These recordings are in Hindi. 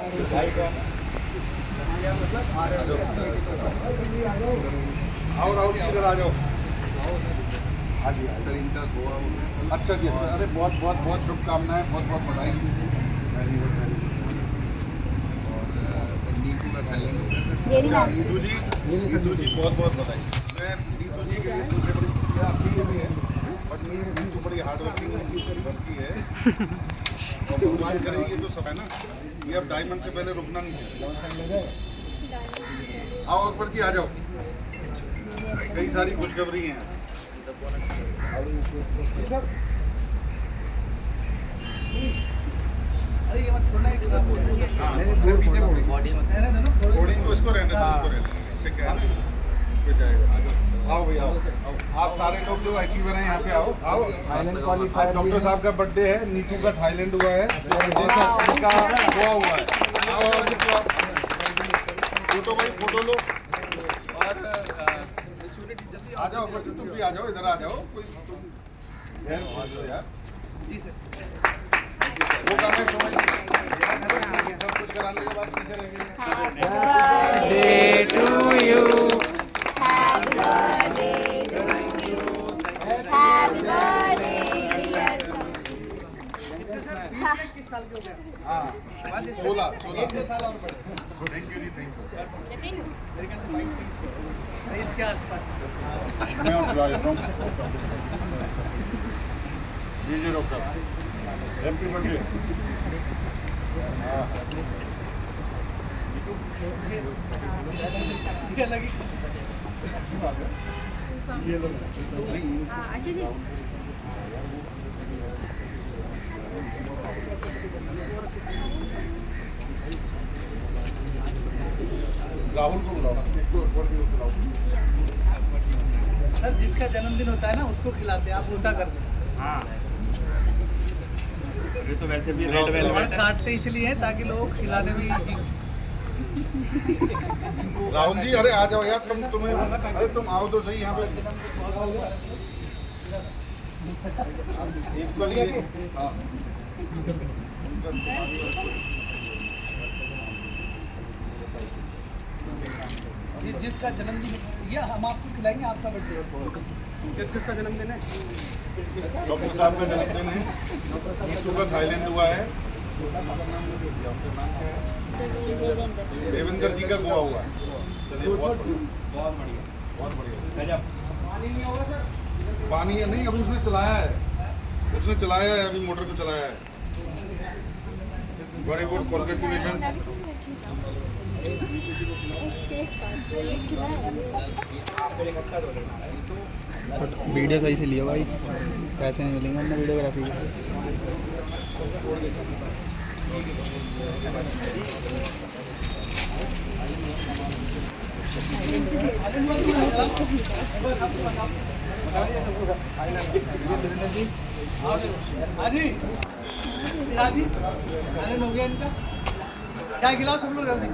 आओ राहुल जी इधर आ जाओ। हाँ जी सर इनका गोवा अच्छा जी अच्छा। अरे बहुत बहुत बहुत शुभकामनाएं, बहुत बहुत बधाई। Very good very good. और नीतू का थाईलैंड अच्छा नीतू जी बहुत बहुत बधाई। मैं नीतू जी के लिए दूसरे बड़ी आपके लिए भी है, बट नीतू बड़ी हार्ड वर्किंग लड़की है और भगवान करे ये तो सब है ना, ये अब डायमंड से पहले रुकना नहीं चाहिए। आओ अकबर जी आ जाओ, कई सारी खुशखबरी हैं। अरे ये मत छोड़ना, एक इसको रहने दो, इससे क्या है, इससे जाएगा। आओ भैया आओ, आप सारे लोग जो अचीवर हैं यहाँ पे आओ आओ। आज डॉक्टर साहब का बर्थडे है, नीतू का थाईलैंड हुआ है, इनका गोवा हुआ है। आओ फोटो भाई फोटो लो और आ जाओ। तुम भी आ जाओ, इधर आ जाओ। कोई यार जी सर। वो काम है समझ सब कुछ कराने के बाद पीछे रहेंगे। किस साल के हो गए? हाँ 16 थैंक यू जी थैंक यू। इसके आसपास मैं और बुला लेता हूँ जी जी डॉक्टर हैप्पी बर्थडे। हाँ ये लगी अच्छी बात है। ये लोग राहुल को बुलाओ, इसको बुलाओ। सर जिसका जन्मदिन होता है ना उसको खिलाते हैं, आप उल्टा कर दें। हाँ ये तो वैसे भी रेड और वेलवेट है। काटते इसलिए हैं ताकि लोग खिलाने में राहुल जी अरे आ जाओ यार, तुम्हें अरे तुम आओ तो सही यहाँ पे। हाँ जिसका जन्मदिन ये हम आपको खिलाएंगे, आपका बर्थडे। किसका जन्मदिन है? डॉक्टर साहब का जन्मदिन है, नीतू का थाईलैंड हुआ है, देवेंद्र जी का गोवा हुआ है। चलिए बहुत बढ़िया। पानी नहीं होगा सर? पानी है नहीं, अभी उसने चलाया है, अभी मोटर को चलाया है। Very good congratulation. वीडियो सही से लियो भाई, पैसे नहीं मिलेंगे अपने वीडियोग्राफी के। जी आनंद हो गया इनका, क्या खिलाओ सब लोग जल्दी।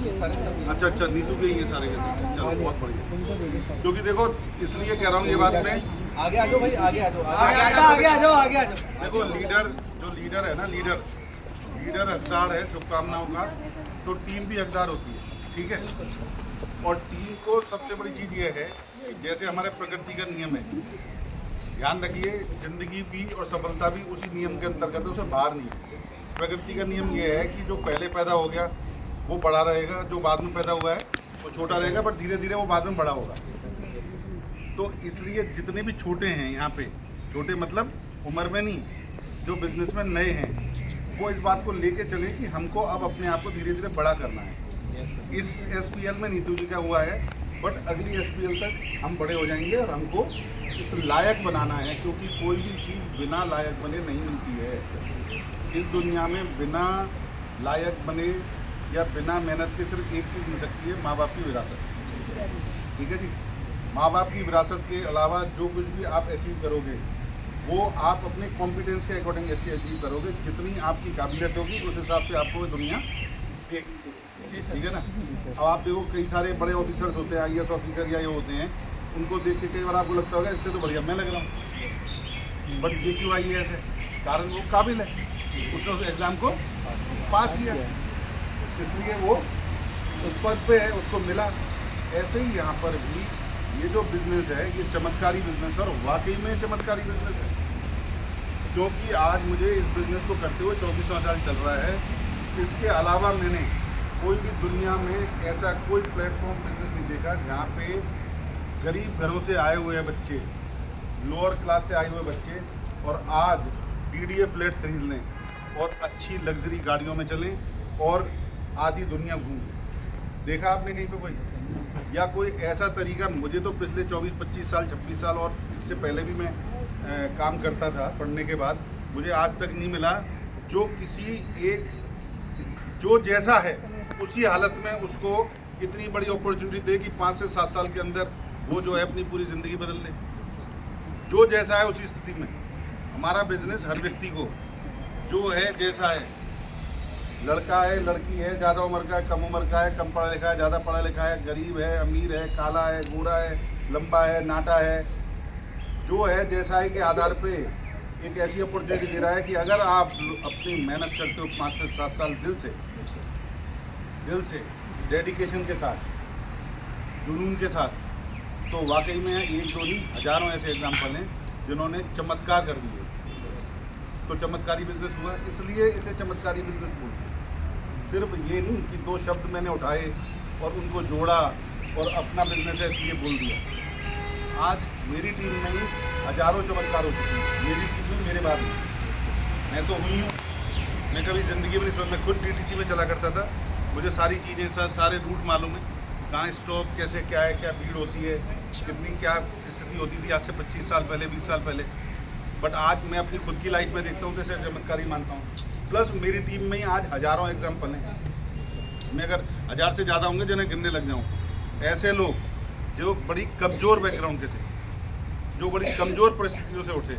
ये सारे सब अच्छा अच्छा नीतू के ये सारे चलो बहुत बढ़िया। क्योंकि देखो इसलिए कह रहा हूँ ये बात में, आगे आ जाओ भाई, आगे आ जाओ, आगे आ जाओ, आगे आ जाओ। देखो लीडर है ना, लीडर हकदार है शुभकामनाओं का, तो टीम भी हकदार होती है, ठीक है। और टीम को सबसे बड़ी चीज़ ये है कि जैसे हमारे प्रकृति का नियम है, ध्यान रखिए जिंदगी भी और सफलता भी उसी नियम के अंतर्गत है, उसे बाहर नहीं है। प्रकृति का नियम ये है कि जो पहले पैदा हो गया वो बड़ा रहेगा, जो बाद में पैदा हुआ है वो छोटा रहेगा, पर धीरे धीरे वो बाद में बड़ा होगा। तो इसलिए जितने भी छोटे हैं यहाँ पे, छोटे मतलब उम्र में नहीं, जो बिजनेसमैन नए हैं वो इस बात को लेके चले कि हमको अब अपने आप को धीरे धीरे बड़ा करना है। इस SPL में नीतू जी का हुआ है, बट अगली SPL तक हम बड़े हो जाएंगे और हमको इस लायक बनाना है, क्योंकि कोई भी चीज़ बिना लायक बने नहीं मिलती है। इस दुनिया में बिना लायक बने या बिना मेहनत के सिर्फ एक चीज़ मिल सकती है, माँ बाप की विरासत। ठीक है जी, माँ बाप की विरासत के अलावा जो कुछ भी आप अचीव करोगे वो आप अपने कॉम्पिटेंस के अकॉर्डिंग अचीव करोगे। जितनी आपकी काबिलियत होगी उस हिसाब से आपको दुनिया देगी। ठीक है ना। अब आप देखो कई सारे बड़े ऑफिसर्स होते हैं, IAS ऑफिसर या ये होते हैं, उनको देख के कई बार आपको लगता होगा इससे तो बढ़िया मैं लग रहा हूँ, बट ये क्यों IAS है? कारण वो काबिल है, उसने उस एग्ज़ाम को पास किया, इसलिए वो उस पद पे है, उसको मिला। ऐसे ही यहाँ पर भी ये जो बिज़नेस है ये चमत्कारी बिज़नेस है, और वाकई में चमत्कारी बिज़नेस है, क्योंकि आज मुझे इस बिज़नेस को करते हुए 24वां साल चल रहा है। इसके अलावा मैंने कोई भी दुनिया में ऐसा कोई प्लेटफॉर्म बिज़नेस नहीं देखा जहाँ पे गरीब घरों से आए हुए बच्चे, लोअर क्लास से आए हुए बच्चे, और आज DDA फ्लैट खरीद लें और अच्छी लग्जरी गाड़ियों में चलें और आधी दुनिया घूमें। देखा आपने कहीं पे कोई, या कोई ऐसा तरीका? मुझे तो पिछले 24-25 साल 26 साल और इससे पहले भी मैं काम करता था पढ़ने के बाद, मुझे आज तक नहीं मिला जो किसी एक जो जैसा है उसी हालत में उसको इतनी बड़ी अपॉर्चुनिटी दे कि 5 से 7 साल के अंदर वो जो है अपनी पूरी ज़िंदगी बदल ले, जो जैसा है उसी स्थिति में। हमारा बिजनेस हर व्यक्ति को जो है जैसा है, लड़का है, लड़की है, ज़्यादा उम्र का है, कम उम्र का है, कम पढ़ा लिखा है, ज़्यादा पढ़ा लिखा है, गरीब है, अमीर है, काला है, गोरा है, लंबा है, नाटा है, जो है जैसा है के आधार पे एक ऐसी अपॉर्चुनिटी दे रहा है कि अगर आप अपनी मेहनत करते हो 5 से 7 साल दिल से डेडिकेशन के साथ, जुनून के साथ, तो वाकई में एक दो नहीं हज़ारों ऐसे एग्जाम्पल हैं जिन्होंने चमत्कार कर दिए। तो चमत्कारी बिजनेस हुआ, इसलिए इसे चमत्कारी बिजनेस बोलते हैं। सिर्फ ये नहीं कि 2 शब्द मैंने उठाए और उनको जोड़ा और अपना बिजनेस है इसलिए बोल दिया। आज मेरी टीम में ही हज़ारों चमत्कार हो चुके हैं, मेरी टीम में, मेरे बाद में। मैं तो हुई हूँ, मैं कभी ज़िंदगी में नहीं सोचा। मैं खुद DTC में चला करता था, मुझे सारी चीज़ें सारे रूट मालूम है, कहाँ स्टॉप कैसे क्या है, क्या भीड़ होती है, कितनी क्या स्थिति होती थी आज से 25 साल पहले, 20 साल पहले। बट आज मैं अपनी खुद की लाइफ में देखता हूँ तो इसे चमत्कारी मानता हूँ। प्लस मेरी टीम में ही आज हज़ारों एग्जाम्पल हैं, मैं अगर 1000 से ज़्यादा होंगे जिन्हें गिनने लग जाऊँ। ऐसे लोग जो बड़ी कमज़ोर बैकग्राउंड के थे, जो बड़ी कमज़ोर परिस्थितियों से उठे,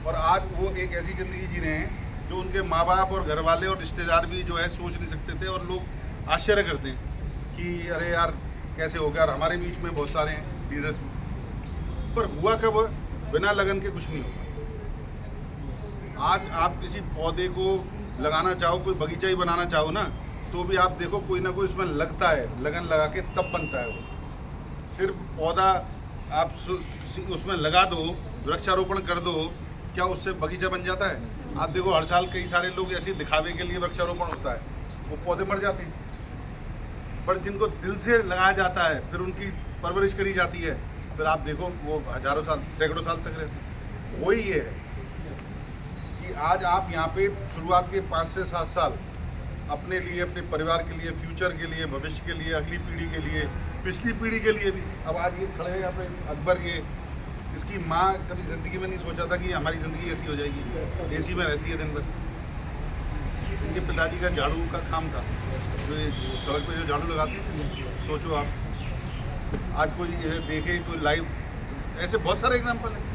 और आज वो एक ऐसी ज़िंदगी जी रहे हैं जो उनके माँ बाप और घर वाले और रिश्तेदार भी जो है सोच नहीं सकते थे। और लोग आश्चर्य करते हैं कि अरे यार कैसे हो गया। और हमारे बीच में बहुत सारे हैं लीडर्स, पर हुआ कब? बिना लगन के कुछ नहीं होगा। आज आप किसी पौधे को लगाना चाहो, कोई बगीचा ही बनाना चाहो ना, तो भी आप देखो कोई ना कोई इसमें लगता है, लगन लगा के तब बनता है वो। सिर्फ पौधा आप उसमें लगा दो, वृक्षारोपण कर दो, क्या उससे बगीचा बन जाता है? आप देखो हर साल कई सारे लोग ऐसे दिखावे के लिए वृक्षारोपण होता है, वो पौधे मर जाते हैं। पर जिनको दिल से लगाया जाता है, फिर उनकी परवरिश करी जाती है, फिर आप देखो वो हज़ारों साल, सैकड़ों साल तक रहते हैं। वही ये है कि आज आप यहाँ पे शुरुआत के 5 से 7 साल अपने लिए, अपने परिवार के लिए, फ्यूचर के लिए, भविष्य के लिए, अगली पीढ़ी के लिए, पिछली पीढ़ी के लिए भी। अब आज ये खड़े हैं यहाँ पे अकबर, ये इसकी माँ कभी ज़िंदगी में नहीं सोचा था कि हमारी ज़िंदगी ऐसी हो जाएगी। AC में रहती है दिन भर। इनके पिताजी का झाड़ू का काम था, जो ये सड़क पे जो झाड़ू लगाते हैं, सोचो आप। आज कोई ये देखे, कोई लाइव, ऐसे बहुत सारे एग्जाम्पल हैं।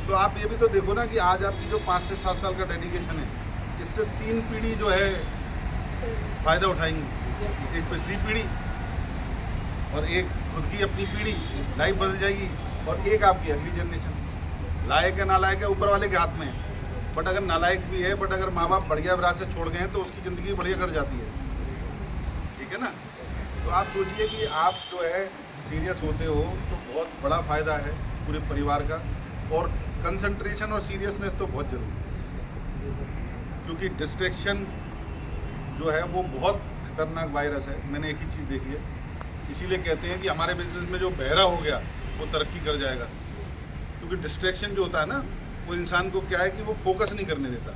तो आप ये भी तो देखो ना कि आज आपकी जो 5 से 7 साल का डेडिकेशन है, इससे 3 पीढ़ी जो है फ़ायदा उठाएंगी। एक पिछली पीढ़ी और एक खुद की अपनी पीढ़ी, लाइफ बदल जाएगी। और एक आपकी अगली जनरेशन। लायक है नालायक है ऊपर वाले के हाथ में, बट अगर नालायक भी है, बट अगर माँ बाप बढ़िया विरासत छोड़ गए हैं तो उसकी ज़िंदगी बढ़िया कर जाती है। ठीक है ना। तो आप सोचिए कि आप जो है सीरियस होते हो तो बहुत बड़ा फ़ायदा है पूरे परिवार का। और कंसंट्रेशन और सीरियसनेस तो बहुत ज़रूरी है, क्योंकि डिस्ट्रैक्शन जो है वो बहुत खतरनाक वायरस है। मैंने एक ही चीज़ देखी है, इसीलिए कहते हैं कि हमारे बिजनेस में जो बहरा हो गया वो तरक्की कर जाएगा। क्योंकि डिस्ट्रैक्शन जो होता है ना, वो इंसान को क्या है कि वो फोकस नहीं करने देता।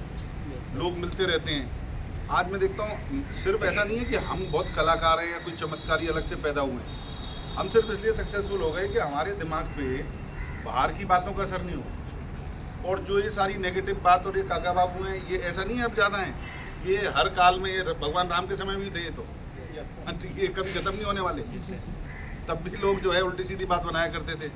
लोग मिलते रहते हैं। आज मैं देखता हूँ सिर्फ ऐसा नहीं है कि हम बहुत कलाकार हैं या कोई चमत्कारी अलग से पैदा हुए हैं। हम सिर्फ इसलिए सक्सेसफुल हो गए कि हमारे दिमाग पे बाहर की बातों का असर नहीं हुआ। और जो ये सारी नेगेटिव बात और ये काका बाबू हैं, ये ऐसा नहीं है अब ज़्यादा हैं, ये हर काल में, ये भगवान राम के समय भी थे। ये तो ये कभी ख़त्म नहीं होने वाले। तब भी लोग जो है उल्टी सीधी बात बनाया करते थे,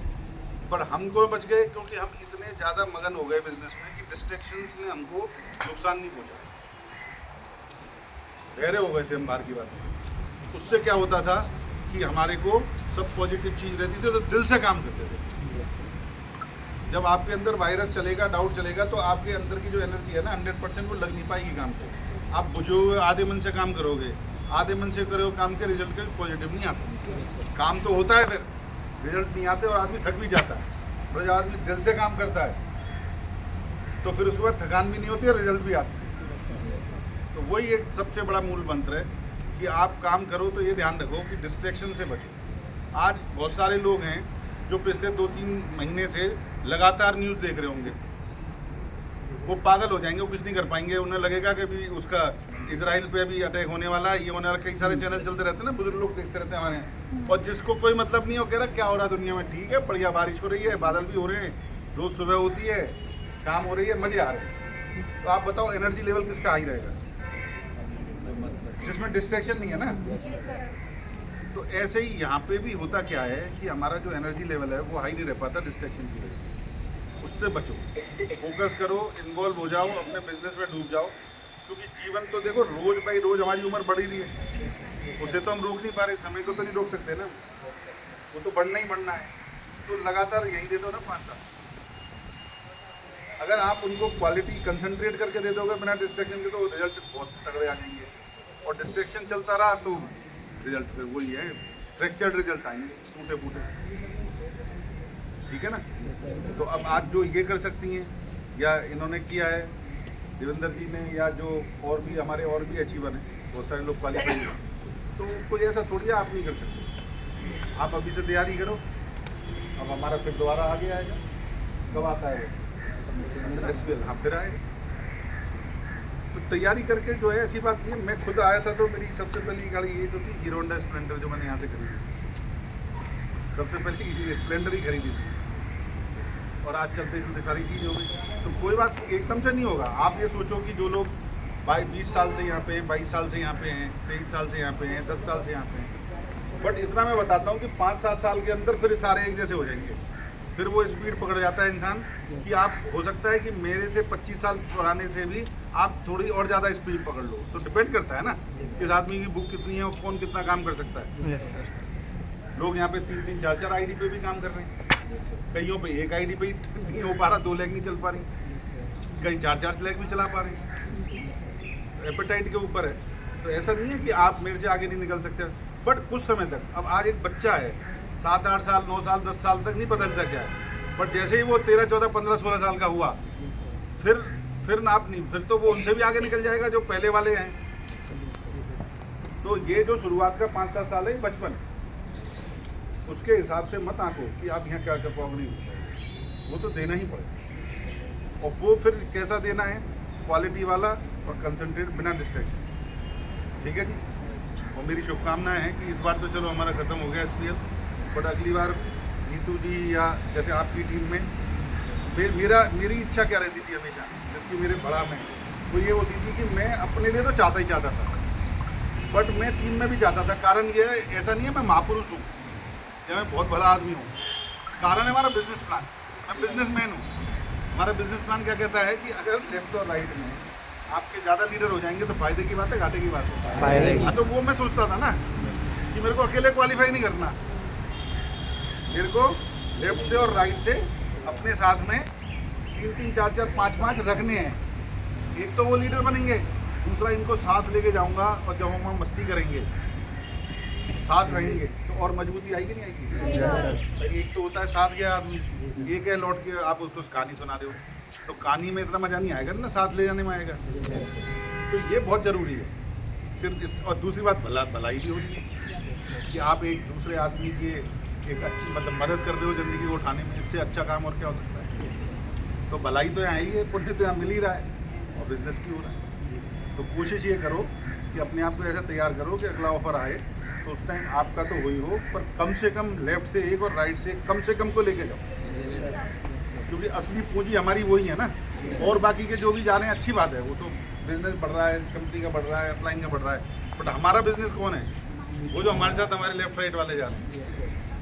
पर हमको बच गए क्योंकि हम इतने ज़्यादा मगन हो गए बिजनेस में कि डिस्ट्रैक्शंस ने हमको नुकसान नहीं पहुंचा। बहरे हो गए थे हम बाहर की बात। उससे क्या होता था कि हमारे को सब पॉजिटिव चीज़ रहती थी तो दिल से काम करते थे। जब आपके अंदर वायरस चलेगा, डाउट चलेगा, तो आपके अंदर की जो एनर्जी है ना 100% वो लग नहीं पाएगी काम को। आप बुझे हुए आधे मन से काम करोगे, आधे मन से करो काम के रिजल्ट के पॉजिटिव नहीं आते। काम तो होता है, फिर रिजल्ट नहीं आते और आदमी थक भी जाता है। और जब आदमी दिल से काम करता है तो फिर उसके बाद थकान भी नहीं होती है, रिजल्ट भी आता है। तो वही एक सबसे बड़ा मूल मंत्र है कि आप काम करो तो ये ध्यान रखो कि डिस्ट्रैक्शन से बचो। आज बहुत सारे लोग हैं जो पिछले 2-3 महीने से लगातार न्यूज़ देख रहे होंगे, वो पागल हो जाएंगे, वो कुछ नहीं कर पाएंगे। उन्हें लगेगा कि अभी उसका इजराइल पे अभी अटैक होने वाला है, ये होने वाला। कई सारे चैनल चलते रहते हैं ना, बुजुर्ग लोग देखते रहते हैं हमारे यहाँ। और जिसको कोई मतलब नहीं हो, कह रहा क्या हो रहा है दुनिया में, ठीक है बढ़िया बारिश हो रही है, बादल भी हो रहे हैं, रोज़ सुबह होती है, शाम हो रही है, मज़े आ रहे हैं। तो आप बताओ एनर्जी लेवल किसका हाई रहेगा, जिसमें डिस्ट्रैक्शन नहीं है ना। तो ऐसे ही यहाँ पे भी होता क्या है कि हमारा जो एनर्जी लेवल है वो हाई नहीं रह पाता डिस्ट्रैक्शन की वजह से। उससे बचो, फोकस करो, इन्वॉल्व हो जाओ, अपने बिजनेस में डूब जाओ। क्योंकि जीवन तो देखो रोज बाई रोज हमारी उम्र बढ़ रही है, उसे तो हम रोक नहीं पा रहे, समय को तो नहीं रोक सकते ना, वो तो बढ़ना ही बढ़ना है। तो लगातार यही दे दो ना 5 साल। अगर आप उनको क्वालिटी कंसंट्रेट करके दे दोगे बिना डिस्ट्रैक्शन के, तो रिजल्ट बहुत तगड़े आ जाएंगे। और डिस्ट्रैक्शन चलता रहा तो रिजल्ट फिर वही है, फ्रैक्चर्ड रिजल्ट आएंगे, टूटे फूटे। ठीक है ना। तो अब आप जो ये कर सकती हैं या इन्होंने किया है देवेंद्र जी ने, या जो और भी हमारे और भी अचीवर हैं, बहुत सारे लोग क्वालिफाई हैं, तो कोई ऐसा थोड़ी है आप नहीं कर सकते। आप अभी से तैयारी करो। अब हमारा फिर दोबारा आगे आएगा, कब आता है फेस्टिवल, हाँ फिर आएगा। तो तैयारी करके जो है, ऐसी बात नहीं है। मैं खुद आया था तो मेरी सबसे पहली गाड़ी ये तो थी हीरो होंडा स्प्लेंडर, जो मैंने यहाँ से खरीदी। सबसे पहले स्प्लेंडर ही खरीदी थी और आज चलते चलते सारी चीज़ हो गई। तो कोई बात एकदम से नहीं होगा। आप ये सोचो कि जो लोग 20 साल से यहाँ पे हैं, 22 साल से यहाँ पे हैं, 23 साल से यहाँ पे हैं, 10 साल से यहाँ पे हैं, बट इतना मैं बताता हूँ कि 5-7 साल के अंदर फिर सारे एक जैसे हो जाएंगे। फिर वो स्पीड पकड़ जाता है इंसान कि आप, हो सकता है कि मेरे से 25 साल पुराने से भी आप थोड़ी और ज़्यादा स्पीड पकड़ लो। तो डिपेंड करता है ना किस आदमी की बुक कितनी है और कौन कितना काम कर सकता है। लोग यहाँ पे 3-3, 4-4 आईडी पे भी काम कर रहे हैं। कईयों पे एक आईडी पे ही नहीं हो पा रहा, 2 लेग नहीं चल पा रही, कहीं 4-4 लेग भी चला पा रहे। एपेटाइट के ऊपर है। तो ऐसा नहीं है कि आप मेरे से आगे नहीं निकल सकते, बट कुछ समय तक। अब आज एक बच्चा है 7-8 साल, 9 साल, 10 साल तक नहीं पता चलता क्या है, बट जैसे ही वो 13, 14, 15, 16 साल का हुआ, फिर ना आप नहीं, फिर तो वो उनसे भी आगे निकल जाएगा जो पहले वाले हैं। तो ये जो शुरुआत का 5-7 साल है बचपन, उसके हिसाब से मत आंको कि आप यहाँ क्या कर पाओगे, नहीं, वो तो देना ही पड़ेगा। और वो फिर कैसा देना है, क्वालिटी वाला और कंसंट्रेट, बिना डिस्ट्रैक्शन। ठीक है जी। और मेरी शुभकामनाएं हैं कि इस बार तो चलो हमारा ख़त्म हो गया SPL, बट अगली बार नीतू जी या जैसे आपकी टीम में, मेरी इच्छा क्या रहती थी हमेशा, जिसकी मेरे बड़ा में, वो ये होती थी कि मैं अपने लिए तो चाहता था, बट मैं टीम में भी चाहता था। कारण ये है, ऐसा नहीं है मैं महापुरुष हूँ या मैं बहुत बड़ा आदमी हूँ, कारण है हमारा बिजनेस प्लान। मैं बिजनेसमैन हूँ। हमारा बिजनेस प्लान क्या कहता है कि अगर लेफ्ट और राइट में आपके ज़्यादा लीडर हो जाएंगे तो फायदे की बात है, घाटे की बात है। हाँ, तो वो मैं सोचता था ना कि मेरे को अकेले क्वालिफाई नहीं करना, मेरे को लेफ्ट से और राइट से अपने साथ में 3-3, 4-4, 5-5 रखने हैं। एक तो वो लीडर बनेंगे, दूसरा इनको साथ लेके जाऊंगा और जब हम मस्ती करेंगे, साथ रहेंगे, तो और मजबूती आएगी नहीं आएगी। एक तो होता है साथ गया आदमी, एक है लौट के आप उसको कहानी सुना रहे हो, तो कहानी में इतना मज़ा नहीं आएगा ना, साथ ले जाने में आएगा। तो ये बहुत ज़रूरी है। सिर्फ इस, और दूसरी बात भलाई भी हो रही है कि आप एक दूसरे आदमी के एक अच्छी मदद कर रहे हो ज़िंदगी को उठाने में। इससे अच्छा काम और क्या हो सकता है। तो भलाई तो यहाँ ही है, पुण्य तो यहाँ मिल ही रहा है और बिजनेस भी हो रहा है। तो कोशिश ये करो कि अपने आप को ऐसा तैयार करो कि अगला ऑफर आए तो उस टाइम आपका तो वही हो, पर कम से कम लेफ्ट से एक और राइट से कम से कम को लेके जाओ, क्योंकि असली पूंजी हमारी वही है ना। और बाकी के जो भी जा रहे हैं अच्छी बात है, वो तो बिजनेस बढ़ रहा है, इस कंपनी का बढ़ रहा है, अपलाइन का बढ़ रहा है, बट हमारा बिजनेस कौन है? वो जो हमारे साथ हमारे लेफ्ट राइट वाले जा रहे हैं,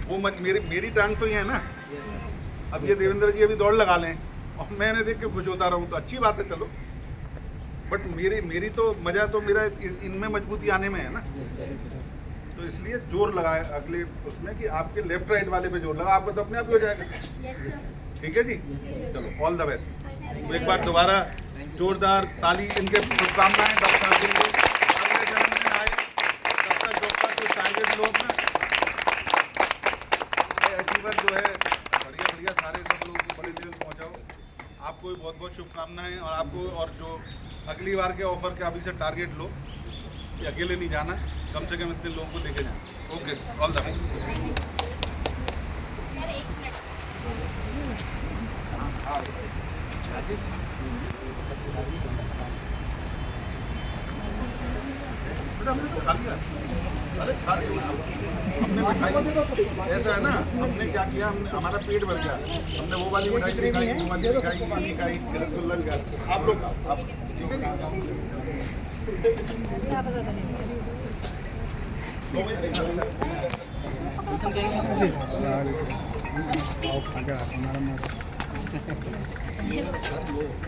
वो मेरी टांग तो ये है ना। अब ये देवेंद्र जी अभी दौड़ लगा लें और मैंने देख के खुश होता रहूँ तो अच्छी बात है, चलो बट मेरी तो मज़ा तो मेरा इनमें मजबूती आने में है ना, तो इसलिए जोर लगाए अगले उसमें कि आपके लेफ्ट राइट वाले पे जोर लगा, आपका तो अपने आप ही हो जाएगा। ठीक है जी, चलो ऑल द बेस्ट। तो एक बार दोबारा जोरदार ताली इनके शुभकामनाएं डॉक्टर के लिए, अगले जन्म में आए तब तक डॉक्टर को टारगेट लो अपना अचीवर जो है बढ़िया बढ़िया सारे सब लोगों को बड़े लेवल पहुंचाओ। आपको भी बहुत बहुत शुभकामनाएं, और आपको और जो अगली बार के ऑफर के अभी से टारगेट लो कि अकेले नहीं जाना, कम से कम इतने लोगों को लेके जाना। Okay, all the best. बेटा हमने तो खा लिया, अरे खा लिया हमने मिठाई। ऐसा है ना, हमने क्या किया, हमने हमारा पेट भर गया, हमने वो वाली मिठाई नहीं खाई, वो वाली नहीं खाई, ये नहीं खाई, रसगुल्ला नहीं खाया। आप लोग खाओ, आप ठीक है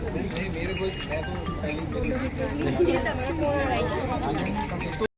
नहीं मेरे को मैं तो पहले ये तब से फोन आ रहा है क्या?